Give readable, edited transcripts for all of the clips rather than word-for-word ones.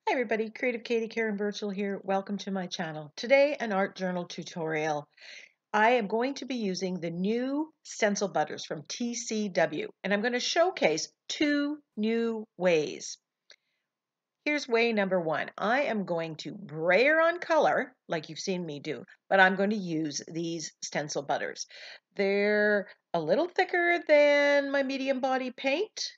Hi everybody, Creative Katie Karen Burchill here. Welcome to my channel. Today, an art journal tutorial. I am going to be using the new Stencil Butters from TCW, and I'm going to showcase two new ways. Here's way number one. I am going to brayer on color, like you've seen me do, but I'm going to use these Stencil Butters. They're a little thicker than my medium body paint,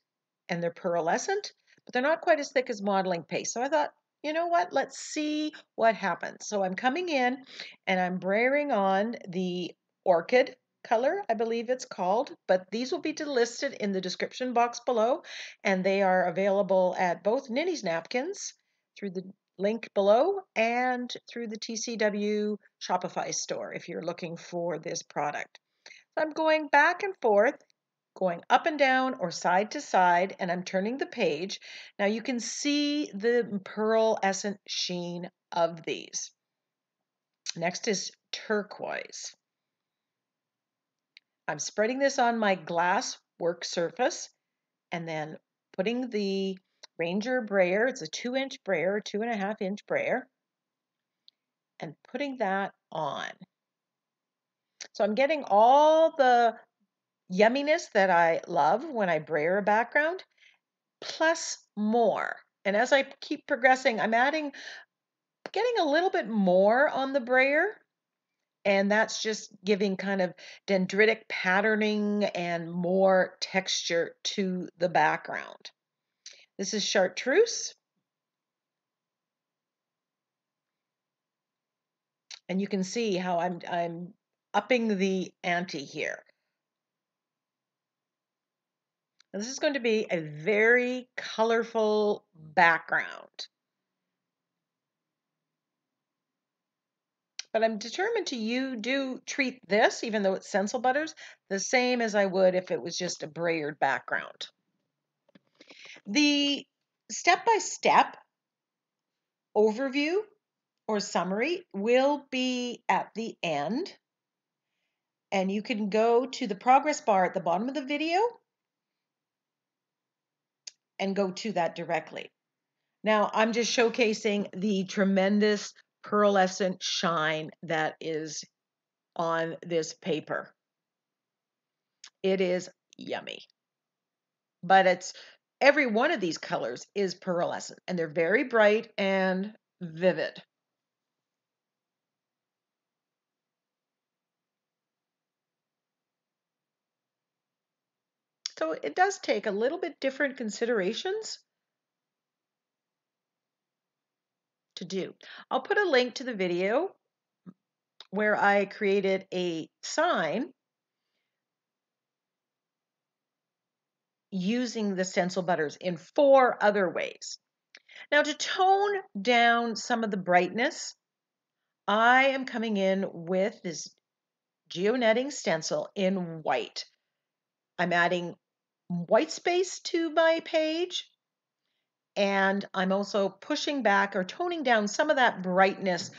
and they're pearlescent, but they're not quite as thick as modeling paste. So I thought, you know what, let's see what happens. So I'm coming in and I'm brayering on the Orchid color, I believe it's called, but these will be listed in the description box below, and they are available at both Ninny's Napkins through the link below and through the TCW Shopify store if you're looking for this product. So I'm going back and forth, going up and down or side to side, and I'm turning the page. Now you can see the pearlescent sheen of these. Next is Turquoise. I'm spreading this on my glass work surface and then putting the Ranger brayer, it's a 2-inch brayer, 2.5-inch brayer, and putting that on. So I'm getting all the yumminess that I love when I brayer a background, plus more. And as I keep progressing, I'm getting a little bit more on the brayer, and that's just giving kind of dendritic patterning and more texture to the background. This is Chartreuse, and you can see how I'm upping the ante here. Now, this is going to be a very colorful background. But I'm determined to treat this, even though it's Stencil Butters, the same as I would if it was just a brayered background. The step-by-step overview or summary will be at the end, and you can go to the progress bar at the bottom of the video and go to that directly. Now, I'm just showcasing the tremendous pearlescent shine that is on this paper. It is yummy. But every one of these colors is pearlescent, and they're very bright and vivid. So it does take a little bit different considerations to do. I'll put a link to the video where I created a sign using the Stencil Butters in 4 other ways. Now, to tone down some of the brightness, I am coming in with this GeoNetting stencil in white. I'm adding white space to my page, and I'm also pushing back or toning down some of that brightness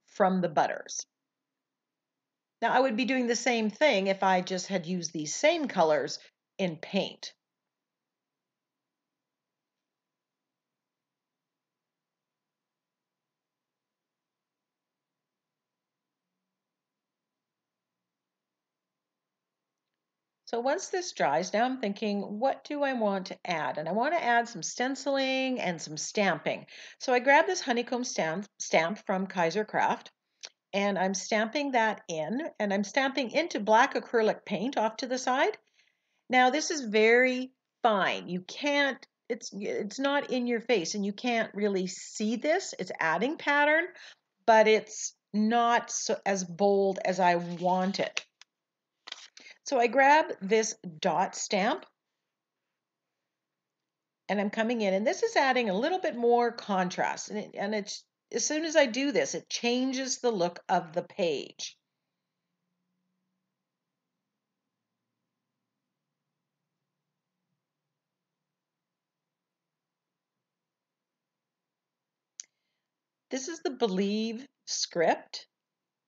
from the butters. Now, I would be doing the same thing if I just had used these same colors in paint. So once this dries, now I'm thinking, what do I want to add? And I want to add some stenciling and some stamping. So I grabbed this honeycomb stamp from Kaiser Craft, and I'm stamping that in, and I'm stamping into black acrylic paint off to the side. Now this is very fine. You can't, it's not in your face, and you can't really see this. It's adding pattern, but it's not as bold as I want it. So I grab this dot stamp, and I'm coming in, and this is adding a little bit more contrast. And it's as soon as I do this, it changes the look of the page. This is the Believe script,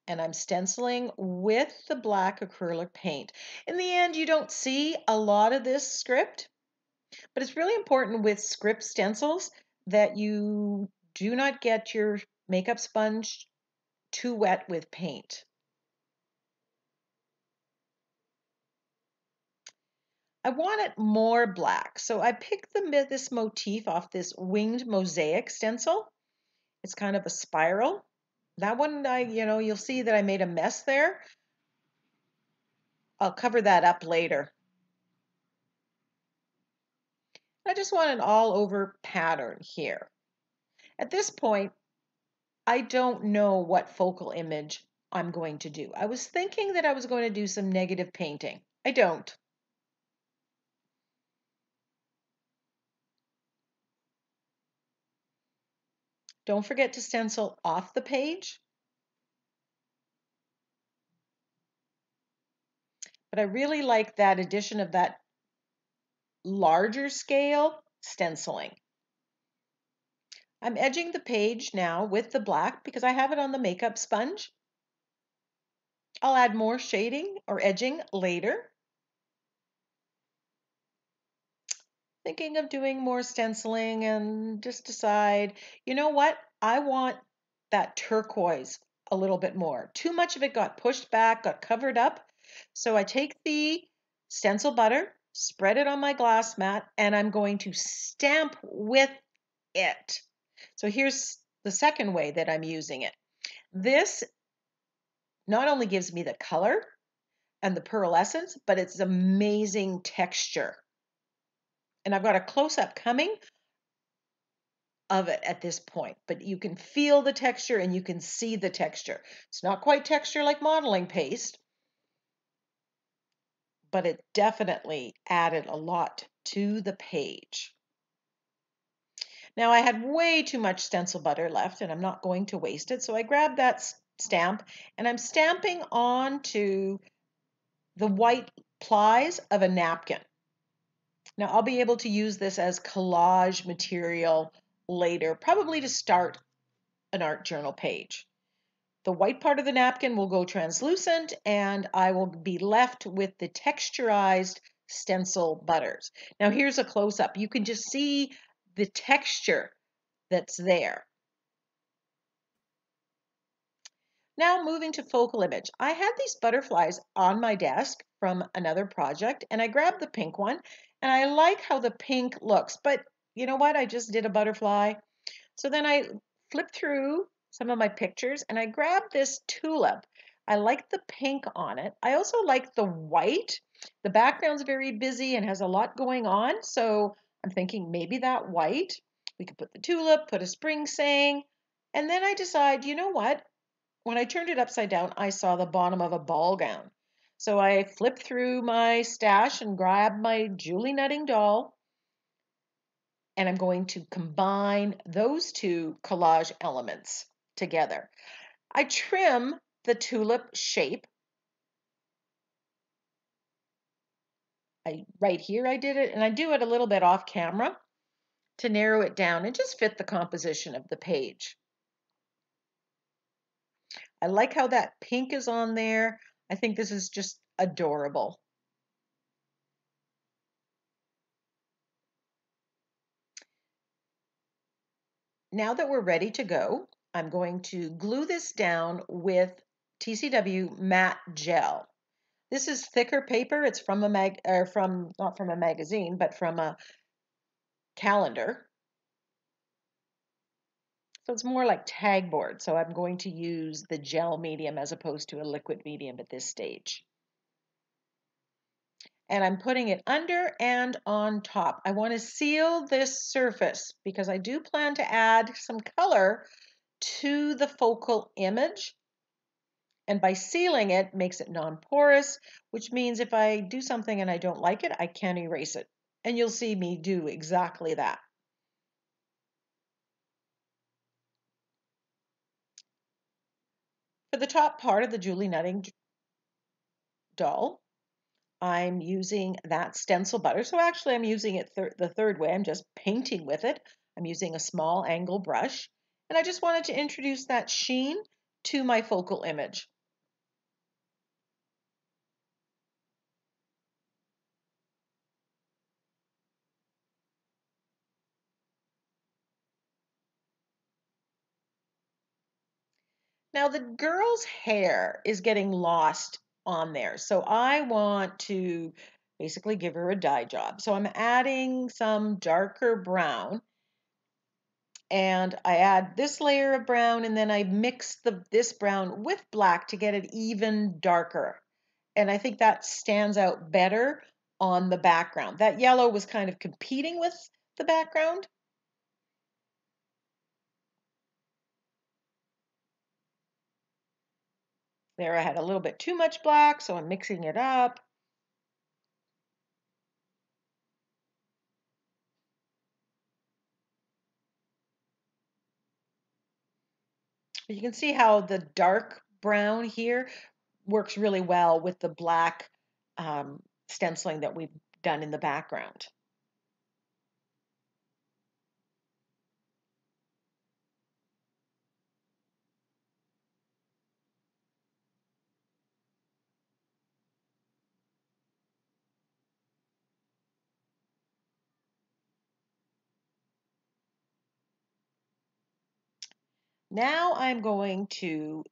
and I'm stenciling with the black acrylic paint. In the end, you don't see a lot of this script, but it's really important with script stencils that you do not get your makeup sponge too wet with paint. I want it more black, so I picked this motif off this winged mosaic stencil. It's kind of a spiral. That one, you'll see that I made a mess there. I'll cover that up later. I just want an all over pattern here. At this point, I don't know what focal image I'm going to do. I was thinking that I was going to do some negative painting. I don't. Don't forget to stencil off the page. But I really like that addition of that larger scale stenciling. I'm edging the page now with the black because I have it on the makeup sponge. I'll add more shading or edging later. Thinking of doing more stenciling and just decide, you know what? I want that turquoise a little bit more. Too much of it got pushed back, got covered up. So I take the stencil butter, spread it on my glass mat, and I'm going to stamp with it. So here's the second way that I'm using it. This not only gives me the color and the pearlescence, but it's amazing texture. And I've got a close-up coming of it at this point, but you can feel the texture and you can see the texture. It's not quite texture like modeling paste, but it definitely added a lot to the page. Now I had way too much stencil butter left and I'm not going to waste it, so I grabbed that stamp and I'm stamping onto the white plies of a napkin. Now I'll be able to use this as collage material later, probably to start an art journal page. The white part of the napkin will go translucent and I will be left with the texturized stencil butters. Now here's a close-up. You can just see the texture that's there. Now moving to focal image. I had these butterflies on my desk from another project and I grabbed the pink one and I like how the pink looks, but you know what? I just did a butterfly. So then I flipped through some of my pictures and I grabbed this tulip. I like the pink on it. I also like the white. The background's very busy and has a lot going on. So I'm thinking maybe that white, we could put the tulip, put a spring saying, and then I decide, you know what? When I turned it upside down, I saw the bottom of a ball gown. So I flipped through my stash and grabbed my GeoNetting doll, and I'm going to combine those two collage elements together. I trim the tulip shape. Right here I did it, and I do it a little bit off camera to narrow it down and just fit the composition of the page. I like how that pink is on there. I think this is just adorable. Now that we're ready to go, I'm going to glue this down with TCW matte gel. This is thicker paper. It's from a not from a magazine, but from a calendar. So it's more like tag board. So I'm going to use the gel medium as opposed to a liquid medium at this stage. And I'm putting it under and on top. I want to seal this surface because I do plan to add some color to the focal image. And by sealing it, makes it non-porous, which means if I do something and I don't like it, I can erase it. And you'll see me do exactly that. For the top part of the GeoNetting doll, I'm using that stencil butter. So actually I'm using it the third way. I'm just painting with it. I'm using a small angle brush. And I just wanted to introduce that sheen to my focal image. Now the girl's hair is getting lost on there. So I want to basically give her a dye job. So I'm adding some darker brown, and I add this layer of brown, and then I mix this brown with black to get it even darker. And I think that stands out better on the background. That yellow was kind of competing with the background. There I had a little bit too much black, so I'm mixing it up. You can see how the dark brown here works really well with the black stenciling that we've done in the background. Now I'm going to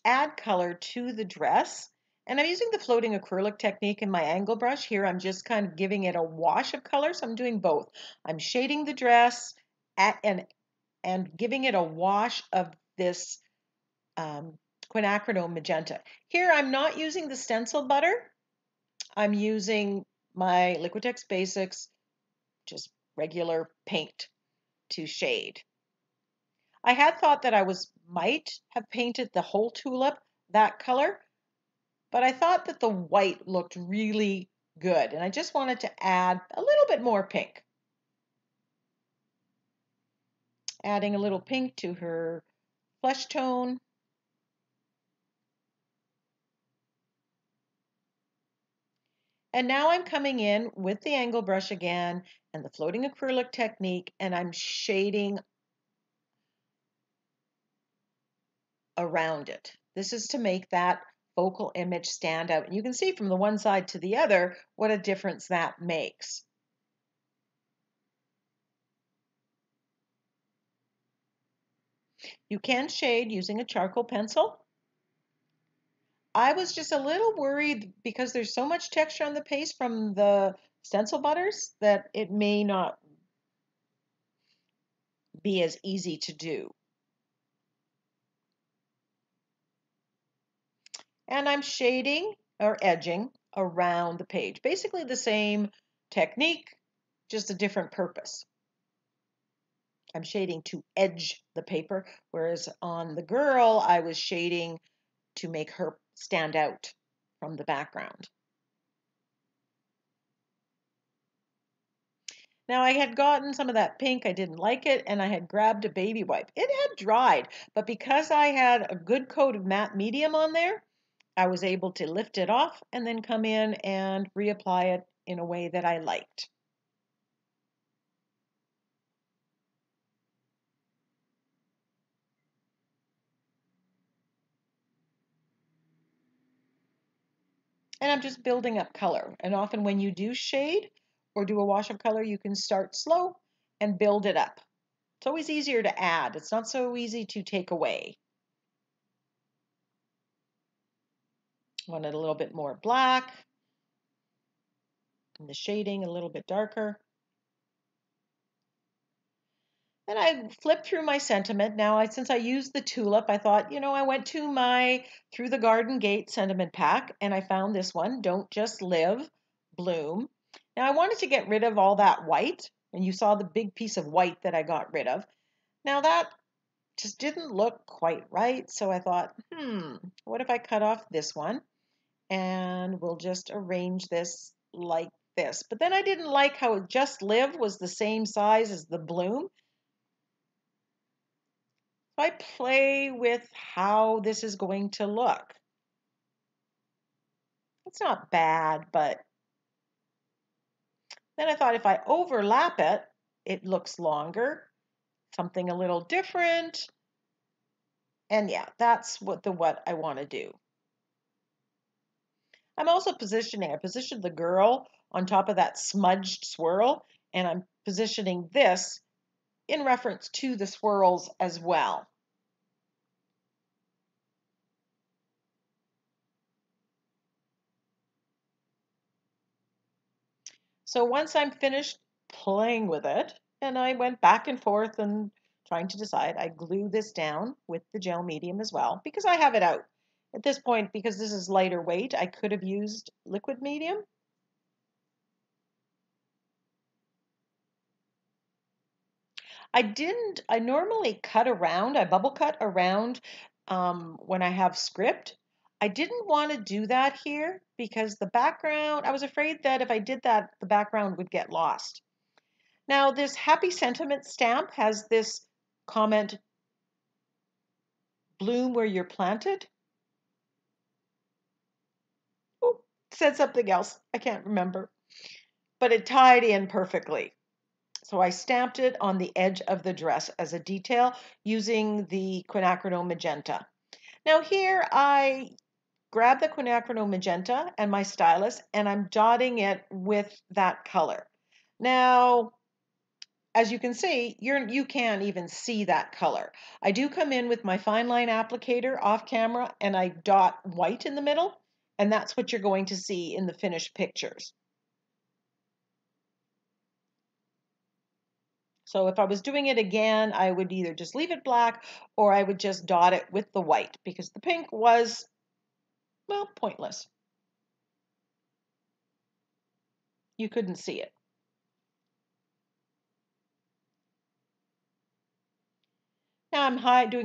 add color to the dress, and I'm using the floating acrylic technique in my angle brush. Here I'm just kind of giving it a wash of color, so I'm doing both. I'm shading the dress and giving it a wash of this quinacridone magenta. Here I'm not using the stencil butter. I'm using my Liquitex Basics, just regular paint to shade. I had thought that I might have painted the whole tulip that color, but I thought that the white looked really good, and I just wanted to add a little bit more pink. Adding a little pink to her flesh tone. And now I'm coming in with the angle brush again and the floating acrylic technique, and I'm shading around it. This is to make that focal image stand out. And you can see from the one side to the other what a difference that makes. You can shade using a charcoal pencil. I was just a little worried because there's so much texture on the paste from the stencil butters that it may not be as easy to do. And I'm shading or edging around the page. Basically the same technique, just a different purpose. I'm shading to edge the paper, whereas on the girl, I was shading to make her stand out from the background. Now I had gotten some of that pink, I didn't like it, and I had grabbed a baby wipe. It had dried, but because I had a good coat of matte medium on there, I was able to lift it off and then come in and reapply it in a way that I liked. And I'm just building up color. And often when you do shade or do a wash of color, you can start slow and build it up. It's always easier to add. It's not so easy to take away. Wanted a little bit more black and the shading a little bit darker. Then I flipped through my sentiment. Now, since I used the tulip, I thought, I went to my Through the Garden Gate sentiment pack and I found this one, Don't Just Live, Bloom. Now, I wanted to get rid of all that white, and you saw the big piece of white that I got rid of. Now, that just didn't look quite right, so I thought, what if I cut off this one and we'll just arrange this like this. But then I didn't like how Just Live was the same size as the bloom. So I play with how this is going to look. It's not bad, but then I thought if I overlap it, it looks longer, something a little different. And yeah, that's what I want to do. I'm also positioning. I positioned the girl on top of that smudged swirl, and I'm positioning this in reference to the swirls as well. So once I'm finished playing with it, and I went back and forth and trying to decide, I glue this down with the gel medium as well because I have it out. At this point, because this is lighter weight, I could have used liquid medium. I normally cut around, I bubble cut around when I have script. I didn't want to do that here because the background, I was afraid that if I did that, the background would get lost. Now, this Happy Sentiment stamp has this comment, bloom where you're planted. Oh, it said something else. I can't remember. But it tied in perfectly. So I stamped it on the edge of the dress as a detail using the quinacridone magenta. Now here I grab the quinacridone magenta and my stylus and I'm dotting it with that color. Now, as you can see, you can't even see that color. I do come in with my fine line applicator off camera and I dot white in the middle, and that's what you're going to see in the finished pictures. So if I was doing it again, I would either just leave it black or I would just dot it with the white because the pink was, well, pointless. You couldn't see it. Now I'm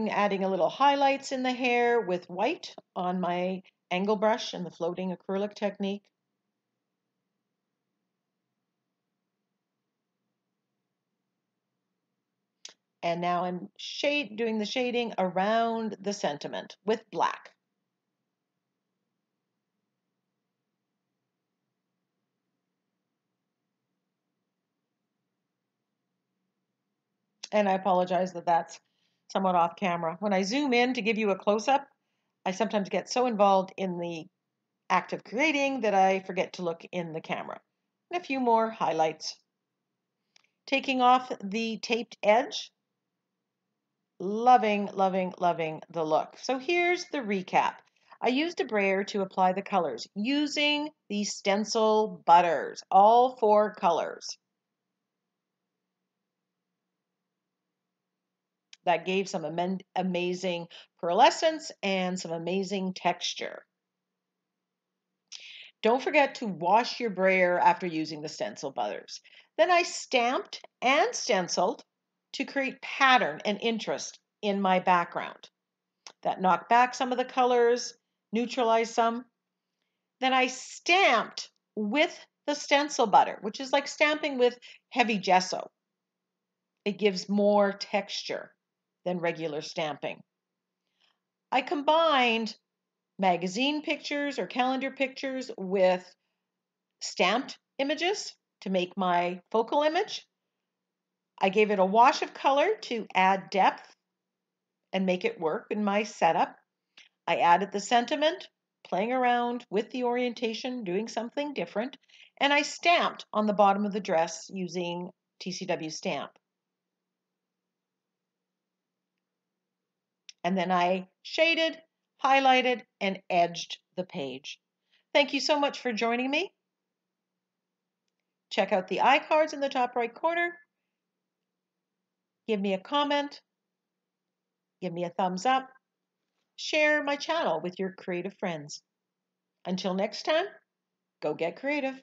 adding a little highlights in the hair with white on my angle brush and the floating acrylic technique. And now I'm doing the shading around the sentiment with black. And I apologize that that's somewhat off camera. When I zoom in to give you a close-up, I sometimes get so involved in the act of creating that I forget to look in the camera. And a few more highlights. Taking off the taped edge. Loving, loving, loving the look. So here's the recap. I used a brayer to apply the colors using the Stencil Butters, all 4 colors. That gave some amazing pearlescence and some amazing texture. Don't forget to wash your brayer after using the Stencil Butters. Then I stamped and stenciled to create pattern and interest in my background. That knocked back some of the colors, neutralized some. Then I stamped with the Stencil Butter, which is like stamping with heavy gesso. It gives more texture than regular stamping. I combined magazine pictures or calendar pictures with stamped images to make my focal image. I gave it a wash of color to add depth and make it work in my setup. I added the sentiment, playing around with the orientation, doing something different, and I stamped on the bottom of the dress using TCW stamp. And then I shaded, highlighted, and edged the page. Thank you so much for joining me. Check out the iCards in the top right corner. Give me a comment. Give me a thumbs up. Share my channel with your creative friends. Until next time, go get creative.